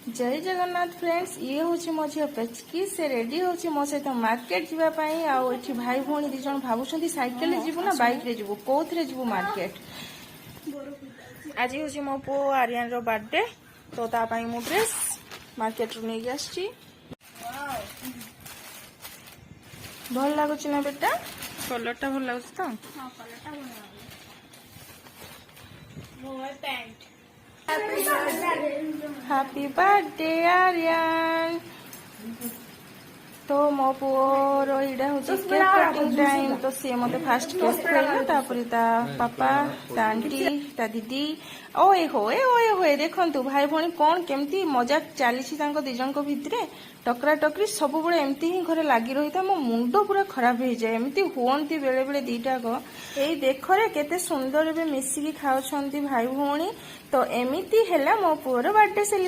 जय जगन्नाथ फ्रेंड्स, ये हूँ मो झील पेचकी से रेडी हूँ मो सहित मार्केट जावाई। आउ भाई भौणी दिज भावुं साइकेल जीवु ना बाइक रे जीवु, कौन जीवु मार्केट। आज हूँ मो पु आर्यन रो बर्थडे, तो तापाई मु ड्रेस मार्केट रू नहीं आसी। भल लगुच ना बेटा, कलर टा भल लगुच तो। Happy birthday Aryan. तो मो पुओर इडा हूँ केक कटिंग टाइम। तो सी मत फास्ट केक खुआइले, तापर ता पापा ता आंटी ता दीदी ओए होए देखंतु भाई भौणी कौन केमती मजाक चली दिजन भितर टकरा टकरी सब बड़े एमती ही घरे लगी रही था। मो मुंड पूरा खराब हो जाए, एमती हुअंती बेले बेले दीटाक। एई देखरे केते सुंदर बे मिसिकी खाउछंती भाई भौणी। तो एमिति हैला मो पुओर बर्थडे सेलिब्रेशन।